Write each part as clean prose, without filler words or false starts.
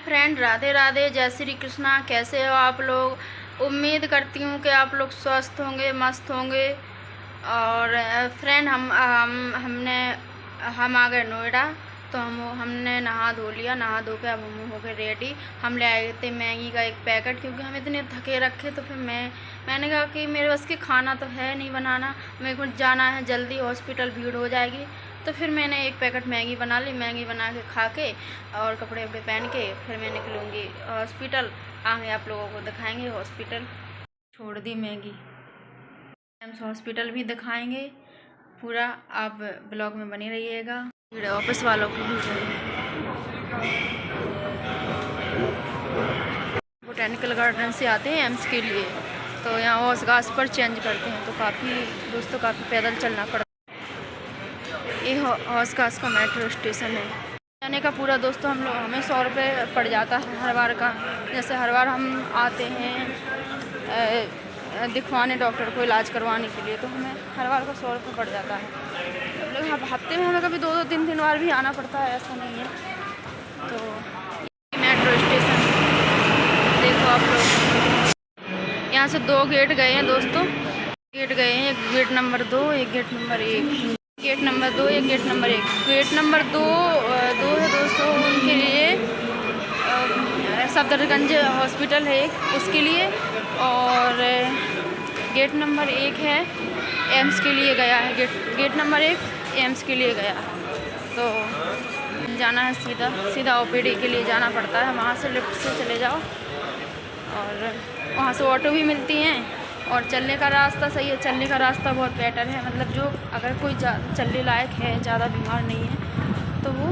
Friend, Radhe Radhe, जय श्री कृष्णा। कैसे हो आप लोग? उम्मीद करती हूँ कि आप लोग स्वस्थ होंगे, मस्त होंगे। और फ्रेंड, हम आ गए नोएडा। तो हमने नहा धो लिया। नहा धो के अब हम हो गए रेडी। हम ले आए थे मैगी का एक पैकेट, क्योंकि हम इतने थके रखे। तो फिर मैंने कहा कि मेरे बस की खाना तो है नहीं बनाना, मेरे को जाना है जल्दी, हॉस्पिटल भीड़ हो जाएगी। तो फिर मैंने एक पैकेट मैगी बना ली। मैगी बना के खा के और कपड़े वपड़े पहन के फिर मैं निकलूँगी हॉस्पिटल। आगे आप लोगों को दिखाएंगे हॉस्पिटल। छोड़ दी मैगी, एम्स हॉस्पिटल भी दिखाएंगे पूरा। आप ब्लॉग में बने रहिएगा। ऑफिस वालों को भी बोटेनिकल गार्डन से आते हैं एम्स के लिए, तो यहाँ हौस घास पर चेंज करते हैं। तो काफ़ी पैदल चलना पड़ता है। ये हौस घास का मेट्रो स्टेशन है। जाने का पूरा दोस्तों हमें 100 रुपये पड़ जाता है हर बार का। जैसे हर बार हम आते हैं दिखवाने डॉक्टर को इलाज करवाने के लिए, तो हमें हर बार का 100 रुपये पड़ जाता है। मतलब हफ्ते में हमें कभी 2-2 3 बार भी आना पड़ता है, ऐसा नहीं है। तो मेट्रो स्टेशन देखो आप लोग। यहाँ से 2 गेट गए हैं दोस्तों। गेट गए हैं, एक गेट नंबर 2, एक गेट नंबर 1। गेट नंबर 2, एक गेट नंबर 1। गेट नंबर 2 है दोस्तों, उनके लिए सफदरगंज हॉस्पिटल है एक, उसके लिए। और गेट नंबर 1 है एम्स के लिए गया है। गेट नंबर 1 एम्स के लिए गया। तो जाना है सीधा ओपीडी के लिए जाना पड़ता है। वहाँ से लिफ्ट से चले जाओ और वहाँ से ऑटो भी मिलती हैं। और चलने का रास्ता सही है, चलने का रास्ता बहुत बेटर है। मतलब जो अगर कोई चलने लायक है, ज़्यादा बीमार नहीं है, तो वो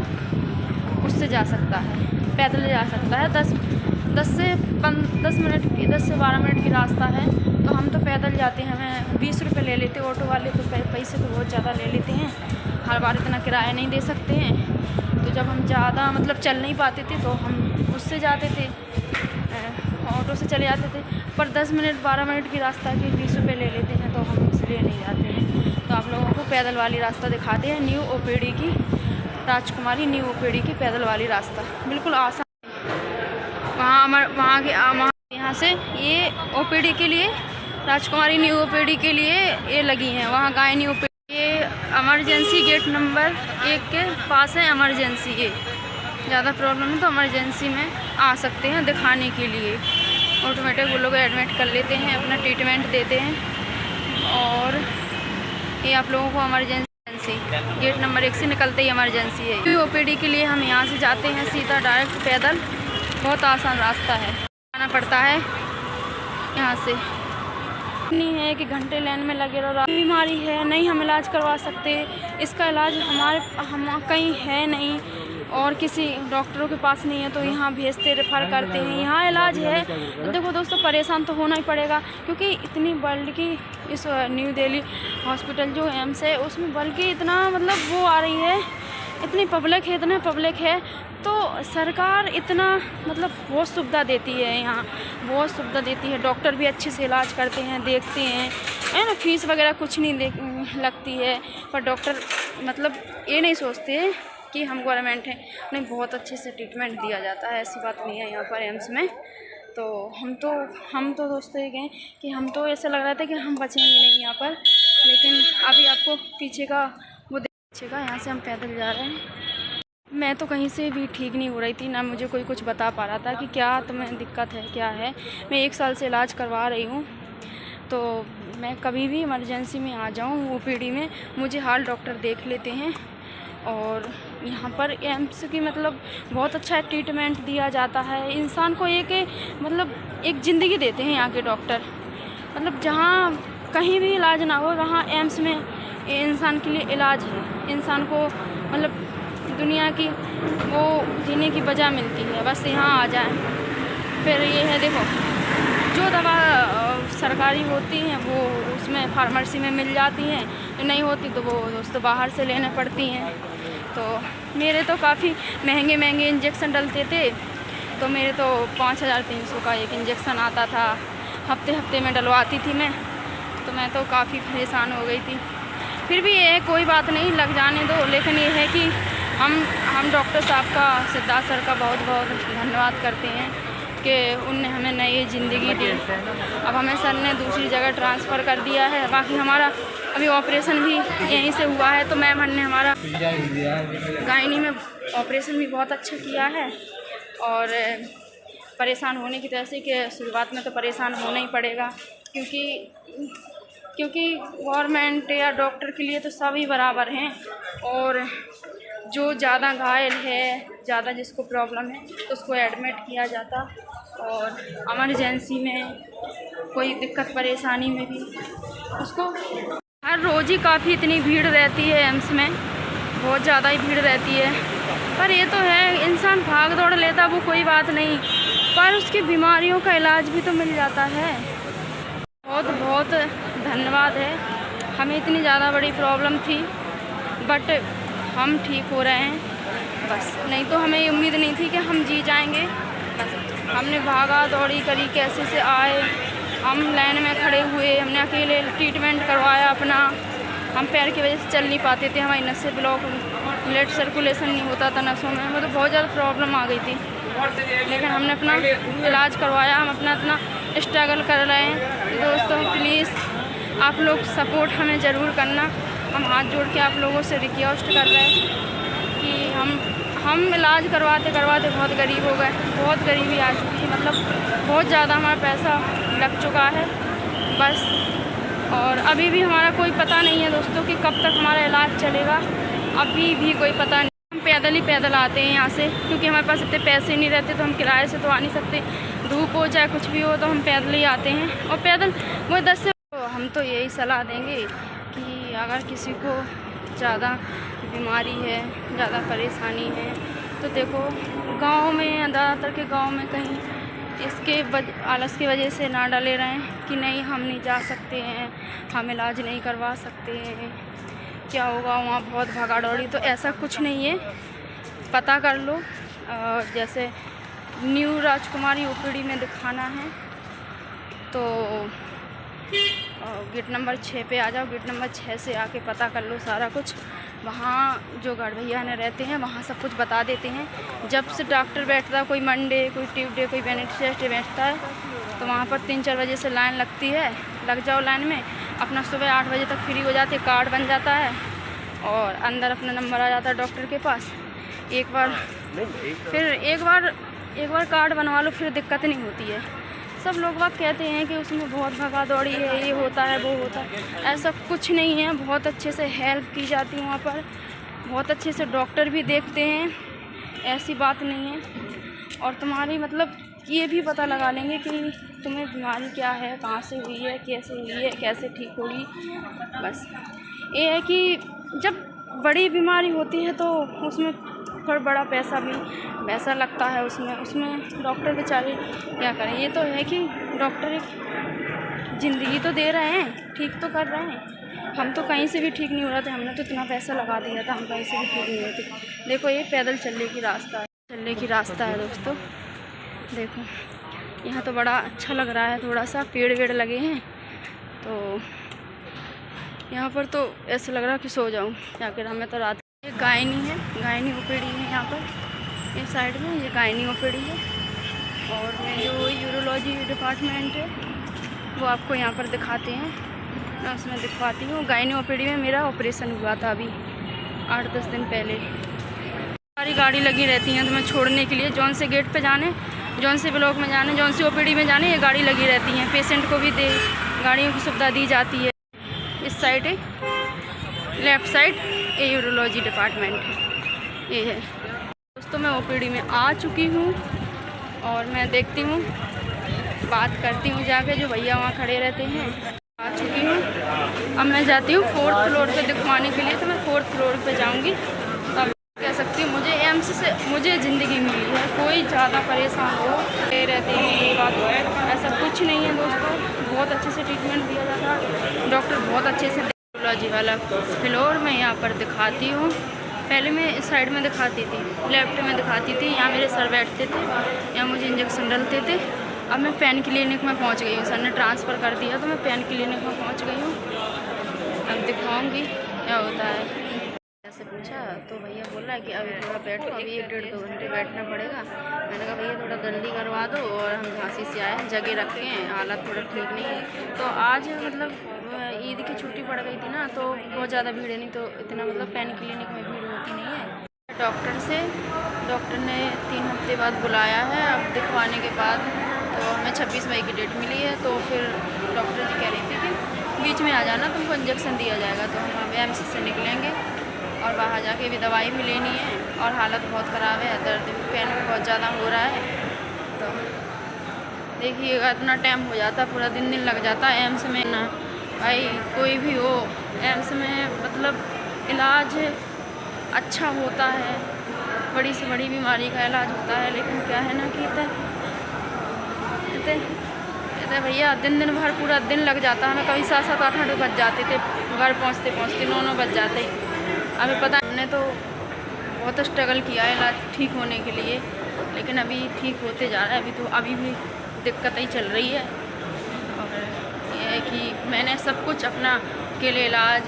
उससे जा सकता है, पैदल जा सकता है। 10 से 12 मिनट की रास्ता है। तो हम तो पैदल जाते हैं, हमें 20 रुपये ले लेते। ऑटो वाले तो पैसे तो बहुत ज़्यादा ले लेते हैं, हर बार इतना किराया नहीं दे सकते हैं। तो जब हम ज़्यादा मतलब चल नहीं पाते थे तो हम उससे जाते थे, ऑटो से चले जाते थे। पर 10 मिनट 12 मिनट की रास्ता के 20 रुपये ले लेते हैं, तो हम इसलिए नहीं जाते हैं। तो आप लोगों को पैदल वाली रास्ता दिखाते हैं, न्यू ओपीडी की, राजकुमारी न्यू ओपीडी की पैदल वाली रास्ता बिल्कुल आसान। वहाँ यहाँ से ये ओपीडी के लिए, राजकुमारी न्यू ओपीडी के लिए ये लगी हैं। वहाँ गायनी ओपीडी, ये इमरजेंसी गेट नंबर 1 के पास है इमरजेंसी। ये ज़्यादा प्रॉब्लम है तो इमरजेंसी में आ सकते हैं दिखाने के लिए। ऑटोमेटिक वो लोग एडमिट कर लेते हैं, अपना ट्रीटमेंट देते हैं। और ये आप लोगों को इमरजेंसी गेट नंबर 1 से निकलते ही इमरजेंसी है। ओपीडी के लिए हम यहाँ से जाते हैं सीधा डायरेक्ट पैदल। बहुत आसान रास्ता है, आना पड़ता है यहाँ से। नहीं है कि घंटे लाइन में लगे रहो। बीमारी है, नहीं हम इलाज करवा सकते, इसका इलाज हम कहीं है नहीं और किसी डॉक्टरों के पास नहीं है, तो यहाँ भेजते रेफ़र करते हैं। यहाँ इलाज है तो देखो दोस्तों, परेशान तो होना ही पड़ेगा, क्योंकि इतनी वर्ल्ड की इस न्यू दिल्ली हॉस्पिटल जो एम्स है, उसमें बल्कि इतना मतलब वो आ रही है, इतनी पब्लिक है। तो सरकार इतना मतलब बहुत सुविधा देती है, यहाँ बहुत सुविधा देती है। डॉक्टर भी अच्छे से इलाज करते हैं, देखते हैं, है ना। फीस वगैरह कुछ नहीं लगती है। पर डॉक्टर मतलब ये नहीं सोचते कि हम गवर्नमेंट हैं, नहीं, बहुत अच्छे से ट्रीटमेंट दिया जाता है। ऐसी बात नहीं है यहाँ पर एम्स में। तो हम तो दोस्तों ये कहें कि हम तो ऐसा लग रहा था कि हम बचेंगे नहीं यहाँ पर। लेकिन अभी आपको पीछे का वो देखिएगा, यहाँ से हम पैदल जा रहे हैं। मैं तो कहीं से भी ठीक नहीं हो रही थी, ना मुझे कोई कुछ बता पा रहा था कि क्या तुम्हें दिक्कत है, क्या है। मैं 1 साल से इलाज करवा रही हूँ, तो मैं कभी भी इमरजेंसी में आ जाऊँ ओपीडी में, मुझे हाल डॉक्टर देख लेते हैं। और यहाँ पर एम्स की मतलब बहुत अच्छा ट्रीटमेंट दिया जाता है। इंसान को एक ज़िंदगी देते हैं यहाँ के डॉक्टर। मतलब जहाँ कहीं भी इलाज ना हो, वहाँ एम्स में इंसान के लिए इलाज है। इंसान को मतलब दुनिया की वो जीने की वजह मिलती है, बस यहाँ आ जाए। फिर ये है देखो, जो दवा सरकारी होती हैं वो उसमें फार्मेसी में मिल जाती हैं, नहीं होती तो वो दोस्तों बाहर से लेने पड़ती हैं। तो मेरे तो काफ़ी महंगे इंजेक्शन डलते थे, तो मेरे तो 5300 का एक इंजेक्शन आता था, हफ्ते में डलवाती थी मैं। तो मैं तो काफ़ी परेशान हो गई थी। फिर भी ये कोई बात नहीं, लग जाने दो। लेकिन ये है कि हम डॉक्टर साहब का, सिद्धार्थ सर का बहुत बहुत धन्यवाद करते हैं कि उनने हमें नई ज़िंदगी दी। अब हमें सर ने दूसरी जगह ट्रांसफ़र कर दिया है। बाकी हमारा अभी ऑपरेशन भी यहीं से हुआ है, तो मैम ने हमारा गायनी में ऑपरेशन भी बहुत अच्छा किया है। और परेशान होने की तरह से कि शुरुआत में तो परेशान होना ही पड़ेगा, क्योंकि गवर्नमेंट या डॉक्टर के लिए तो सभी बराबर हैं। और जो ज़्यादा घायल है, ज़्यादा जिसको प्रॉब्लम है, तो उसको एडमिट किया जाता। और इमरजेंसी में कोई दिक्कत परेशानी में भी उसको हर रोज़ ही काफ़ी इतनी भीड़ रहती है एम्स में, बहुत ज़्यादा ही भीड़ रहती है। पर ये तो है, इंसान भाग दौड़ लेता वो कोई बात नहीं, पर उसकी बीमारियों का इलाज भी तो मिल जाता है। बहुत बहुत धन्यवाद है। हमें इतनी ज़्यादा बड़ी प्रॉब्लम थी, बट हम ठीक हो रहे हैं बस। नहीं तो हमें उम्मीद नहीं थी कि हम जी जाएंगे। बस हमने भागा दौड़ी करी, कैसे से आए, हम लाइन में खड़े हुए, हमने अकेले ट्रीटमेंट करवाया अपना। हम पैर की वजह से चल नहीं पाते थे, हमारी नसें ब्लॉक, ब्लड सर्कुलेशन नहीं होता था नसों में, मतलब बहुत ज़्यादा प्रॉब्लम आ गई थी। लेकिन हमने अपना इलाज करवाया, हम अपना स्ट्रगल कर रहे हैं। दोस्तों प्लीज़ आप लोग सपोर्ट हमें ज़रूर करना। हम हाथ जोड़ के आप लोगों से रिक्वेस्ट कर रहे हैं कि हम इलाज करवाते करवाते बहुत गरीब हो गए, बहुत गरीबी आ चुकी है, मतलब बहुत ज़्यादा हमारा पैसा लग चुका है बस। और अभी भी हमारा कोई पता नहीं है दोस्तों कि कब तक हमारा इलाज चलेगा, अभी भी कोई पता नहीं। हम पैदल आते हैं यहाँ से, क्योंकि हमारे पास इतने पैसे नहीं रहते, तो हम किराए से तो आ नहीं सकते। धूप हो चाहे कुछ भी हो, तो हम पैदल ही आते हैं। और पैदल वो 10 से हम तो यही सलाह देंगे कि अगर किसी को ज़्यादा बीमारी है, ज़्यादा परेशानी है, तो देखो गांव में, ज़्यादातर के गांव में कहीं इसके आलस की वजह से ना डले रहें कि नहीं हम नहीं जा सकते हैं, हम इलाज नहीं करवा सकते हैं, क्या होगा वहाँ बहुत भागा दौड़ी। तो ऐसा कुछ नहीं है, पता कर लो। जैसे न्यू राजकुमारी ओपीडी में दिखाना है तो गेट नंबर 6 पे आ जाओ। गेट नंबर 6 से आके पता कर लो सारा कुछ। वहाँ जो गार्ड भैया ने रहते हैं, वहाँ सब कुछ बता देते हैं। जब से डॉक्टर बैठता है, कोई मंडे, कोई ट्यूसडे, कोई वेडनेसडे बैठता है, तो वहाँ पर 3-4 बजे से लाइन लगती है। लग जाओ लाइन में, अपना सुबह 8 बजे तक फ्री हो जाते, कार्ड बन जाता है और अंदर अपना नंबर आ जाता है डॉक्टर के पास। एक बार कार्ड बनवा लो, फिर दिक्कत नहीं होती है। सब लोग बात कहते हैं कि उसमें बहुत भागा दौड़ी है, ये होता है वो होता है, ऐसा कुछ नहीं है। बहुत अच्छे से हेल्प की जाती है वहाँ पर, बहुत अच्छे से डॉक्टर भी देखते हैं, ऐसी बात नहीं है। और तुम्हारी मतलब ये भी पता लगा लेंगे कि तुम्हें बीमारी क्या है, कहाँ से हुई है, कैसे हुई है, कैसे ठीक होगी। बस ये है कि जब बड़ी बीमारी होती है तो उसमें पर बड़ा पैसा लगता है, उसमें डॉक्टर बेचारे क्या करें। ये तो है कि डॉक्टर एक ज़िंदगी तो दे रहे हैं, ठीक तो कर रहे हैं। हम तो कहीं से भी ठीक नहीं हो रहे थे, हमने तो इतना पैसा लगा दिया था, हम कहीं से भी ठीक नहीं होते। देखो ये पैदल चलने की रास्ता है दोस्तों। देखो यहाँ तो बड़ा अच्छा लग रहा है, थोड़ा सा पेड़ वेड़ लगे हैं, तो यहाँ पर तो ऐसा लग रहा है कि सो जाऊँ जाकर। हमें तो रात ये गायनी ओपीडी है यहाँ पर, इस साइड में ये गायनी ओपीडी है। और मैं जो यूरोलॉजी डिपार्टमेंट है वो आपको यहाँ पर दिखाते हैं, मैं उसमें दिखवाती हूँ। गायनी ओपीडी में मेरा ऑपरेशन हुआ था अभी 8-10 दिन पहले। सारी गाड़ी लगी रहती हैं तुम्हें छोड़ने के लिए, जौन से गेट पे जाने, जौन से ब्लॉक में जाने, जौन सी ओपीडी में जाने, ये गाड़ी लगी रहती हैं। पेशेंट को भी गाड़ियों की सुविधा दी जाती है। इस साइड है, लेफ़्ट साइड ये यूरोलॉजी डिपार्टमेंट है, ये है दोस्तों। मैं ओपीडी में आ चुकी हूँ और मैं देखती हूँ, बात करती हूँ जाके, जो भैया वहाँ खड़े रहते हैं। आ चुकी हूँ, अब मैं जाती हूँ 4th फ्लोर पे दिखवाने के लिए, तो मैं 4th फ्लोर पे जाऊँगी। तब कह सकती हूँ मुझे एम्स से मुझे ज़िंदगी मिली है। कोई ज़्यादा परेशान हो रहते हैं ये बात, ऐसा कुछ नहीं है दोस्तों। बहुत अच्छे से ट्रीटमेंट दिया जाता है, डॉक्टर बहुत अच्छे से। यूरोलॉजी वाला फ्लोर मैं यहाँ पर दिखाती हूँ। पहले मैं इस साइड में दिखाती थी, लेफ्ट में दिखाती थी, यहाँ मेरे सर बैठते थे, यहाँ मुझे इंजेक्शन डलते थे। अब मैं पेन क्लिनिक में पहुँच गई हूँ, सर ने ट्रांसफ़र कर दिया तो मैं पेन क्लिनिक में पहुँच गई हूँ। अब दिखाऊँगी क्या होता है। से पूछा तो भैया बोल रहा है कि अभी थोड़ा बैठो, अभी 1-1.5-2 घंटे बैठना पड़ेगा। मैंने कहा भैया थोड़ा जल्दी करवा दो, और हम झांसी से आए हैं, जगह रखे हैं, हालत थोड़ा ठीक नहीं है। तो आज मतलब ईद की छुट्टी पड़ गई थी ना, तो बहुत ज़्यादा भीड़ है, नहीं तो इतना मतलब पेन क्लिनिक में भीड़ होती नहीं है। डॉक्टर ने 3 हफ्ते बाद बुलाया है। अब दिखवाने के बाद तो हमें 26 मई की डेट मिली है। तो फिर डॉक्टर जी कह रही थी कि बीच में आ जाना, तुमको इंजेक्शन दिया जाएगा। तो हम एम्स से निकलेंगे और वहाँ जाके भी दवाई भी लेनी है, और हालत बहुत ख़राब है, दर्द पेन भी बहुत ज़्यादा हो रहा है। तो देखिएगा इतना टाइम हो जाता, पूरा दिन लग जाता है एम्स में ना। भाई कोई भी हो, एम्स में मतलब इलाज अच्छा होता है, बड़ी से बड़ी बीमारी का इलाज होता है, लेकिन क्या है ना कि कहते भैया दिन भर पूरा दिन लग जाता है ना, कभी 7-8 बज जाते थे घर पहुँचते 9 बज जाते। अभी पता हमने तो बहुत स्ट्रगल किया है इलाज ठीक होने के लिए, लेकिन अभी ठीक होते जा रहा है। अभी भी दिक्कत ही चल रही है। और ये है कि मैंने सब कुछ अपना अकेले इलाज,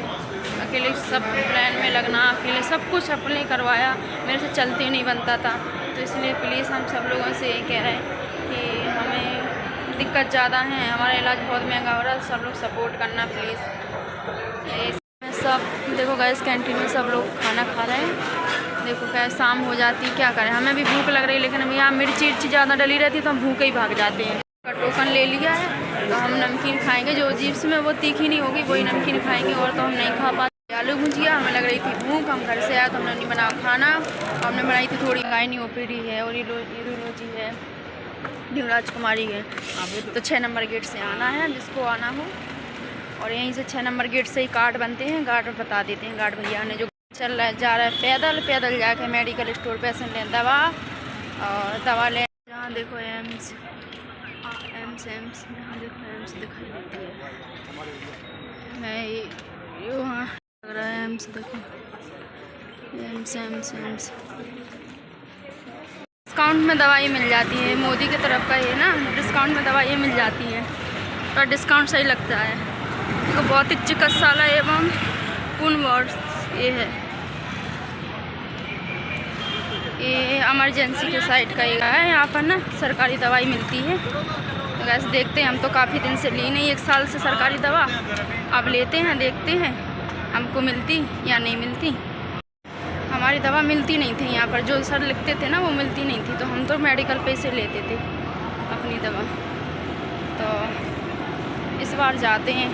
अकेले सब प्लान में लगना, अकेले सब कुछ अपने करवाया, मेरे से चलते नहीं बनता था। तो इसलिए प्लीज़ हम सब लोगों से यही कह रहे हैं कि हमें दिक्कत ज़्यादा है, हमारा इलाज बहुत महंगा हो रहा है, सब लोग सपोर्ट करना प्लीज़। सब देखो गैस कैंटीन में सब लोग खाना खा रहे हैं। देखो क्या शाम हो जाती, क्या करें, हमें भी भूख लग रही है, लेकिन अभी यहाँ मिर्ची ज़्यादा डली रहती है तो हम भूखे ही भाग जाते हैं। टोकन ले लिया है, तो हम नमकीन खाएंगे, जो जीप्स में वो तीखी नहीं होगी वही नमकीन खाएंगे, और तो हम नहीं खा पाते। आलू भुजिया, हमें लग रही थी भूख, हम घर से आए तो हमने नहीं बनाया खाना। हमने बनाई थी थोड़ी गायनी ओपीडी है और यूरोलॉजी है, न्यू राजकुमारी है। तो 6 नंबर गेट से आना है जिसको आना हो, और यहीं से 6 नंबर गेट से ही कार्ड बनते हैं। गार्ड बता देते हैं, गार्ड भैया ने जो चल रहा है जा रहा है पैदल जाके मेडिकल स्टोर पैसे लें दवा, और दवा ले। यहाँ देखो एम्स यहाँ देखो एम्स दिखाई देती है, ये वहाँ लग रहा है एम्स। देखो एम्स डिस्काउंट में दवाई मिल जाती है, मोदी की तरफ का ये ना, डिस्काउंट में दवाई मिल जाती है, और डिस्काउंट सही लगता है। तो भौतिक चिकित्सालय एवं पूर्ण वार्ड ये है, ये इमरजेंसी के साइड का ये है। यहाँ पर ना सरकारी दवाई मिलती है। तो वैसे देखते हैं, हम तो काफ़ी दिन से ली नहीं, 1 साल से सरकारी दवा, अब लेते हैं, देखते हैं हमको मिलती या नहीं मिलती। हमारी दवा मिलती नहीं थी यहाँ पर, जो सर लिखते थे ना वो मिलती नहीं थी, तो हम तो मेडिकल पे से लेते थे अपनी दवा। तो इस बार जाते हैं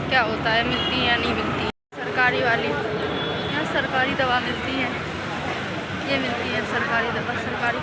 क्या होता है, मिलती है या नहीं मिलती। सरकारी वाली यहाँ सरकारी दवा मिलती है, ये मिलती है सरकारी दवा, सरकारी